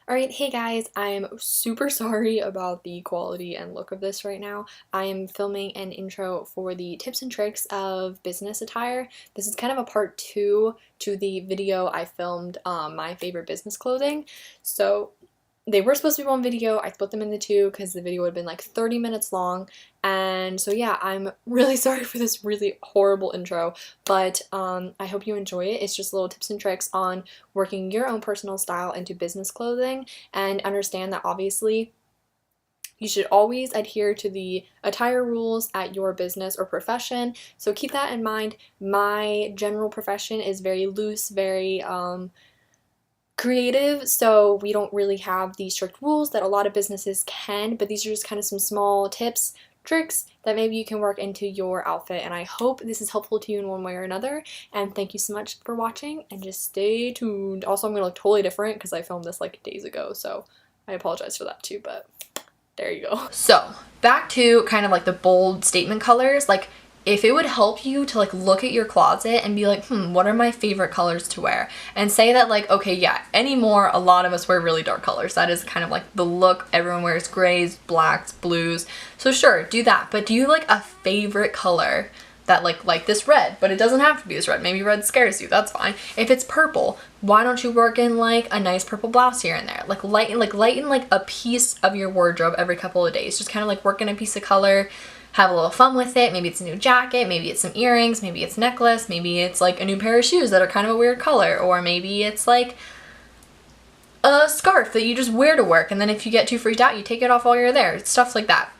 Alright, hey guys, I'm super sorry about the quality and look of this right now. I am filming an intro for the tips and tricks of business attire. This is kind of a part 2 to the video I filmed my favorite business clothing. So they were supposed to be one video. I split them into two because the video would have been like 30 minutes long. And so yeah, I'm really sorry for this really horrible intro, but I hope you enjoy it. It's just little tips and tricks on working your own personal style into business clothing, and understand that obviously you should always adhere to the attire rules at your business or profession. So keep that in mind. My general profession is very loose, very creative, so we don't really have the strict rules that a lot of businesses can, but these are just kind of some small tips, tricks that maybe you can work into your outfit, and I hope this is helpful to you in one way or another. And thank you so much for watching, and just stay tuned. Also, I'm gonna look totally different because I filmed this like days ago, so I apologize for that too, but there you go. So back to kind of like the bold statement colors. Like, if it would help you to like look at your closet and be like, what are my favorite colors to wear? And say that like, okay, yeah, anymore a lot of us wear really dark colors. That is kind of like the look. Everyone wears grays, blacks, blues. So sure, do that. But do you like a favorite color that like this red? But it doesn't have to be this red. Maybe red scares you. That's fine. If it's purple, why don't you work in like a nice purple blouse here and there? Like lighten like a piece of your wardrobe every couple of days. Just kind of like work in a piece of color. Have a little fun with it. Maybe it's a new jacket, maybe it's some earrings, maybe it's a necklace, maybe it's like a new pair of shoes that are kind of a weird color, or maybe it's like a scarf that you just wear to work, and then if you get too freaked out, you take it off while you're there. Stuff like that.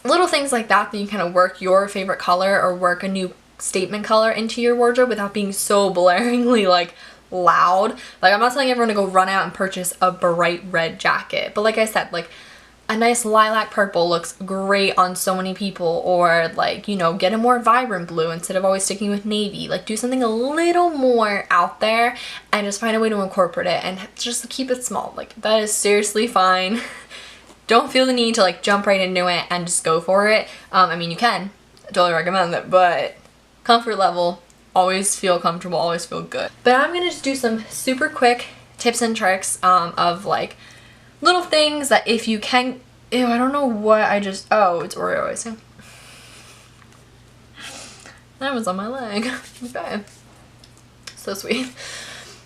Little things like that you kind of work your favorite color or work a new statement color into your wardrobe without being so blaringly like loud. Like, I'm not telling everyone to go run out and purchase a bright red jacket, but like I said, like a nice lilac purple looks great on so many people, or like, you know, get a more vibrant blue instead of always sticking with navy. Like, do something a little more out there and just find a way to incorporate it, and just keep it small. Like, that is seriously fine. Don't feel the need to like jump right into it and just go for it. I mean, you can, I totally recommend it, but comfort level, always feel comfortable, always feel good. But I'm gonna just do some super quick tips and tricks of like little things that if you can, ew, I don't know what I just, oh, it's Oreo icing. That was on my leg. Okay. So sweet.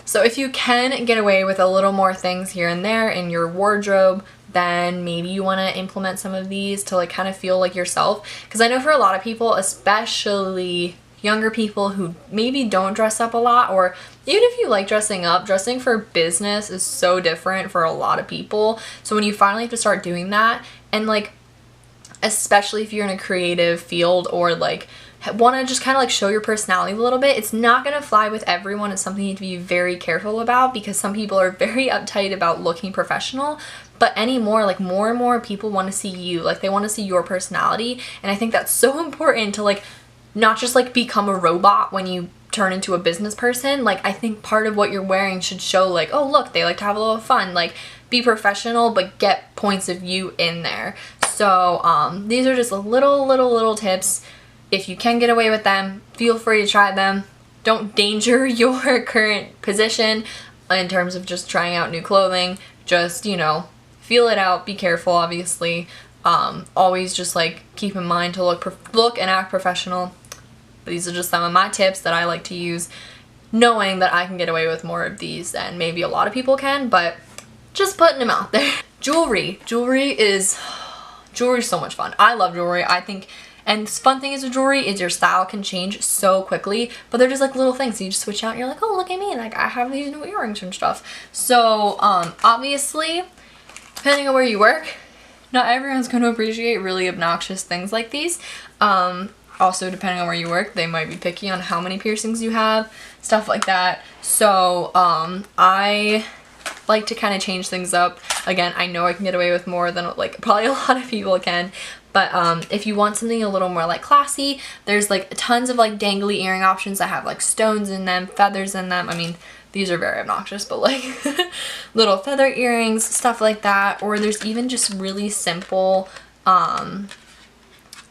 So if you can get away with a little more things here and there in your wardrobe, then maybe you want to implement some of these to like kind of feel like yourself. Because I know for a lot of people, especially younger people who maybe don't dress up a lot, or even if you like dressing up, dressing for business is so different for a lot of people. So when you finally have to start doing that, and like especially if you're in a creative field or like want to just kind of like show your personality a little bit, it's not going to fly with everyone. It's something you need to be very careful about, because some people are very uptight about looking professional, but anymore, like more and more people want to see you, like they want to see your personality. And I think that's so important to like not just like become a robot when you turn into a business person. Like, I think part of what you're wearing should show like, oh look, they like to have a little fun, like be professional but get points of view in there. So these are just little tips. If you can get away with them, feel free to try them. Don't danger your current position in terms of just trying out new clothing. Just, you know, feel it out, be careful obviously. Always just like keep in mind to look and act professional. These are just some of my tips that I like to use, knowing that I can get away with more of these than maybe a lot of people can, but just putting them out there. Jewelry. Jewelry is so much fun. I love jewelry. I think, and the fun thing is with jewelry is your style can change so quickly, but they're just like little things. So you just switch out and you're like, oh, look at me, like I have these new earrings and stuff. So obviously, depending on where you work, not everyone's going to appreciate really obnoxious things like these. Also, depending on where you work, they might be picky on how many piercings you have, stuff like that. So I like to kind of change things up. Again, I know I can get away with more than like probably a lot of people can, but if you want something a little more like classy, there's like tons of like dangly earring options that have like stones in them, feathers in them. I mean, these are very obnoxious, but like little feather earrings, stuff like that. Or there's even just really simple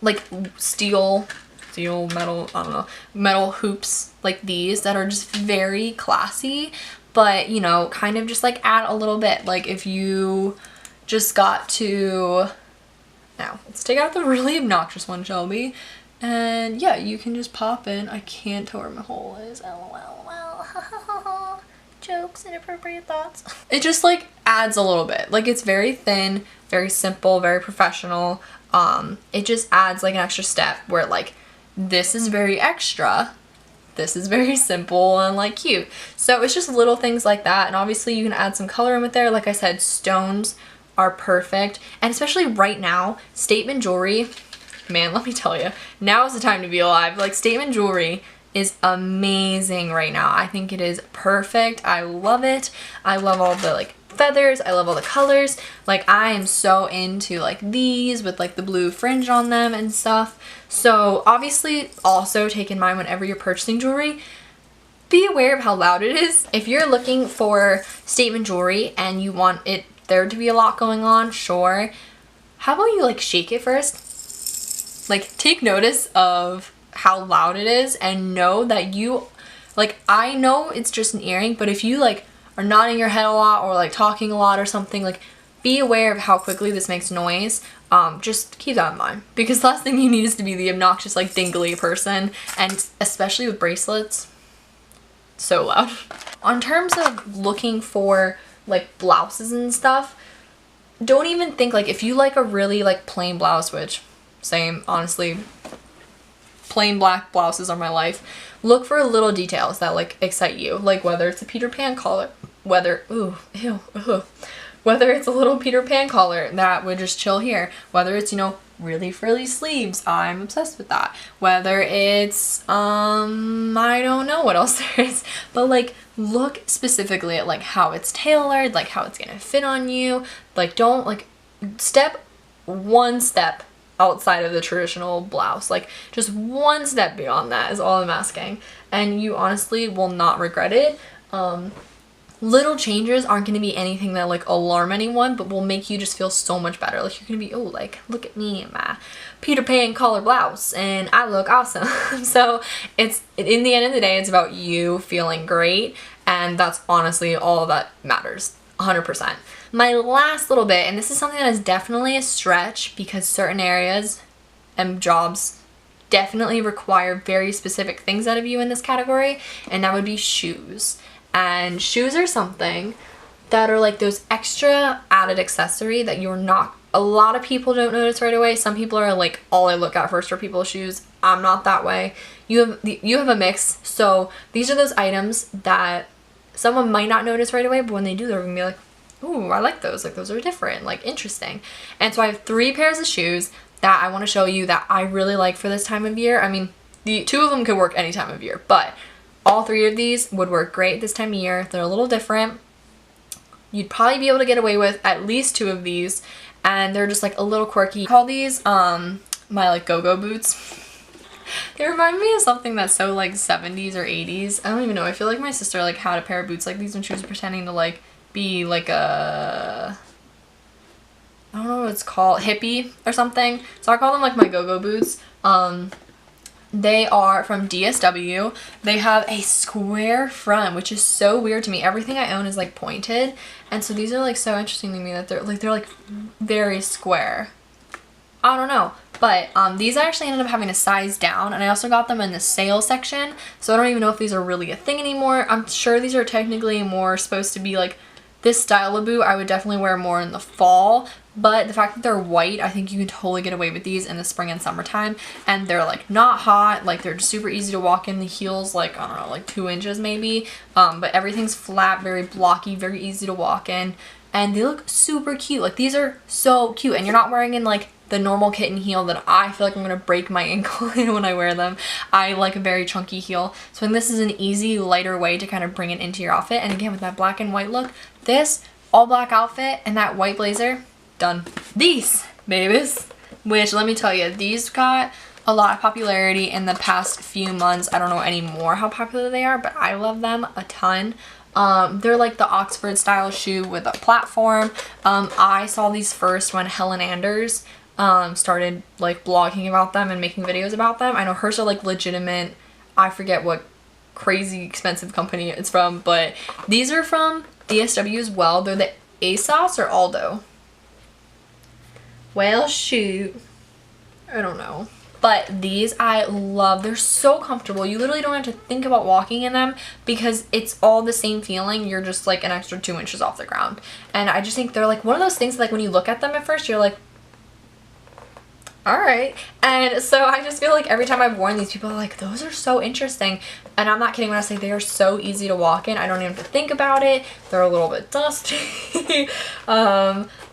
like steel metal, I don't know, metal hoops like these that are just very classy, but you know, kind of just like add a little bit. Like if you just got to, now let's take out the really obnoxious one, Shelby. And yeah, you can just pop in. I can't tell where my hole is. LOL. Jokes, inappropriate thoughts. It just like adds a little bit. Like it's very thin, very simple, very professional. It just adds like an extra step where like this is very extra. This is very simple and like cute. So it's just little things like that. And obviously you can add some color in with there. Like I said, stones are perfect. And especially right now, statement jewelry, man, let me tell you, now is the time to be alive. Like statement jewelry is amazing right now. I think it is perfect. I love it. I love all the like feathers. I love all the colors. Like I am so into like these with like the blue fringe on them and stuff. So obviously also take in mind whenever you're purchasing jewelry, be aware of how loud it is. If you're looking for statement jewelry and you want it there to be a lot going on, sure. How about you like shake it first? Like take notice of how loud it is and know that you, like I know it's just an earring, but if you like are nodding your head a lot or like talking a lot or something, like be aware of how quickly this makes noise. Just keep that in mind, because the last thing you need is to be the obnoxious like dingly person, and especially with bracelets, so loud. On terms of looking for like blouses and stuff, don't even think like if you like a really like plain blouse, which same honestly, plain black blouses are my life. Look for little details that like excite you, like whether it's a Peter Pan collar, whether it's a little Peter Pan collar that would just chill here, whether it's, you know, really frilly sleeves, I'm obsessed with that, whether it's I don't know what else there is, but like look specifically at like how it's tailored, like how it's gonna fit on you. Like don't like one step outside of the traditional blouse, like just one step beyond that is all I'm asking, and you honestly will not regret it. Little changes aren't going to be anything that like alarm anyone, but will make you just feel so much better. Like you're going to be, oh, like look at me in my Peter Pan collar blouse and I look awesome. So it's, in the end of the day, it's about you feeling great, and that's honestly all that matters, 100%. My last little bit, and this is something that is definitely a stretch because certain areas and jobs definitely require very specific things out of you in this category, and that would be shoes. And shoes are something that are like those extra added accessory that you're not, a lot of people don't notice right away. Some people are like, all I look at first are people's shoes. I'm not that way. You have a mix. So these are those items that someone might not notice right away, but when they do, they're gonna be like, ooh, I like those. Like those are different, like interesting. And so I have 3 pairs of shoes that I want to show you that I really like for this time of year. I mean, the 2 of them could work any time of year, but all 3 of these would work great this time of year. They're a little different. You'd probably be able to get away with at least 2 of these, and they're just like a little quirky. I call these my like go-go boots. They remind me of something that's so like 70s or 80s. I don't even know. I feel like my sister like had a pair of boots like these when she was pretending to like be like a, I don't know what it's called, hippie or something. So I call them like my go-go boots. They are from DSW. They have a square front, which is so weird to me. Everything I own is like pointed, and so these are like so interesting to me that they're like very square. I don't know, but these I actually ended up having to size down, and I also got them in the sale section, so I don't even know if these are really a thing anymore. I'm sure these are technically more supposed to be like this style of boot. I would definitely wear more in the fall, but the fact that they're white, I think you can totally get away with these in the spring and summertime, and they're like not hot, like they're super easy to walk in. The heels like, I don't know, like 2 inches maybe, but everything's flat, very blocky, very easy to walk in, and they look super cute. Like these are so cute, and you're not wearing in like the normal kitten heel that I feel like I'm gonna break my ankle in when I wear them. I like a very chunky heel, so I think this is an easy, lighter way to kind of bring it into your outfit. And again, with that black and white look, this all black outfit and that white blazer, done. These babies, which let me tell you, these got a lot of popularity in the past few months. I don't know anymore how popular they are, but I love them a ton. They're like the Oxford style shoe with a platform. I saw these first when Helen Anders started like blogging about them and making videos about them. I know hers are like legitimate, I forget what crazy expensive company it's from, but these are from DSW as well. They're the ASOS or Aldo. Well, shoot. I don't know. But these I love. They're so comfortable. You literally don't have to think about walking in them because it's all the same feeling. You're just like an extra 2 inches off the ground. And I just think they're like one of those things that, like, when you look at them at first, you're like, all right. And so I just feel like every time I've worn these, people are like, those are so interesting. And I'm not kidding when I say they are so easy to walk in. I don't even have to think about it. They're a little bit dusty.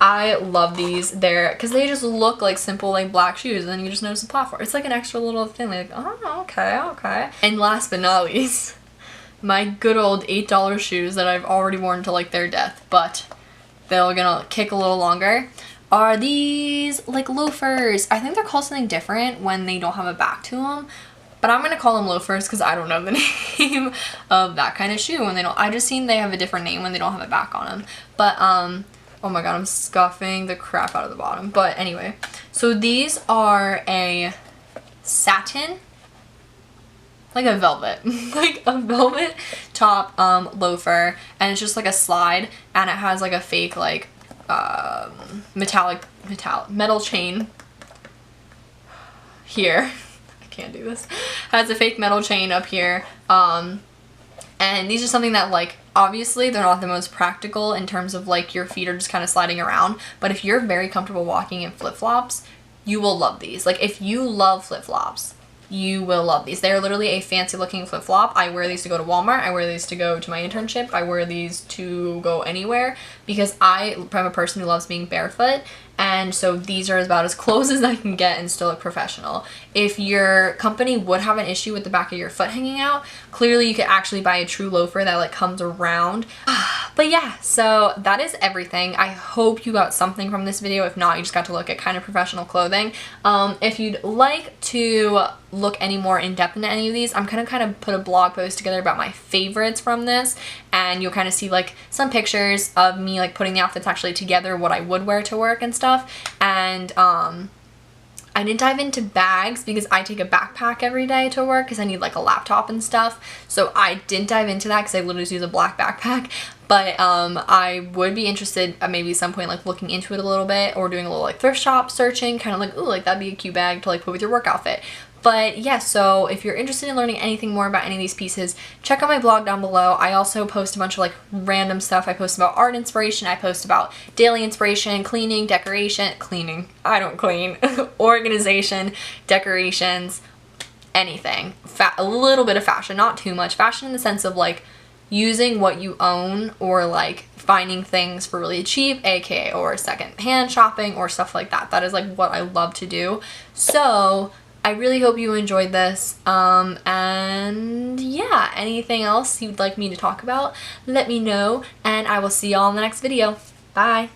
I love these. Because they just look like simple, like, black shoes, and then you just notice the platform. It's like an extra little thing, like, oh, okay. And last but not least, my good old $8 shoes that I've already worn to, like, their death, but they're gonna kick a little longer, are these, like, loafers. I think they're called something different when they don't have a back to them, but I'm gonna call them loafers because I don't know the name of that kind of shoe when they don't. I just seen they have a different name when they don't have a back on them. But oh my god, I'm scuffing the crap out of the bottom. But anyway, so these are a satin, like a velvet, like a velvet top loafer, and it's just like a slide, and it has like a fake like metal chain here. I can't do this. Has a fake metal chain up here, and these are something that, like, obviously they're not the most practical in terms of, like, your feet are just kind of sliding around, but if you're very comfortable walking in flip-flops, you will love these. Like, if you love flip-flops, you will love these. They're literally a fancy looking flip-flop. I wear these to go to Walmart. I wear these to go to my internship. I wear these to go anywhere because I'm a person who loves being barefoot, and so these are about as close as I can get and still look professional. If your company would have an issue with the back of your foot hanging out, clearly you could actually buy a true loafer that, like, comes around. But yeah, so that is everything. I hope you got something from this video. If not, you just got to look at kind of professional clothing. If you'd like to look any more in depth into any of these, I'm gonna kind of put a blog post together about my favorites from this, and you'll kind of see, like, some pictures of me, like, putting the outfits actually together, what I would wear to work and stuff. And I didn't dive into bags because I take a backpack every day to work because I need, like, a laptop and stuff, so I didn't dive into that because I literally just use a black backpack. But I would be interested at maybe some point, like, looking into it a little bit or doing a little, like, thrift shop searching, kind of like, ooh, like, that'd be a cute bag to, like, put with your work outfit. But yeah, so if you're interested in learning anything more about any of these pieces, check out my blog down below. I also post a bunch of, like, random stuff. I post about art inspiration, I post about daily inspiration, cleaning, decoration, cleaning, I don't clean, organization, decorations, anything. A little bit of fashion, not too much. Fashion in the sense of, like, using what you own or, like, finding things for really cheap, aka or secondhand shopping or stuff like that. That is, like, what I love to do. So I really hope you enjoyed this, and yeah, anything else you'd like me to talk about, let me know, and I will see y'all in the next video. Bye!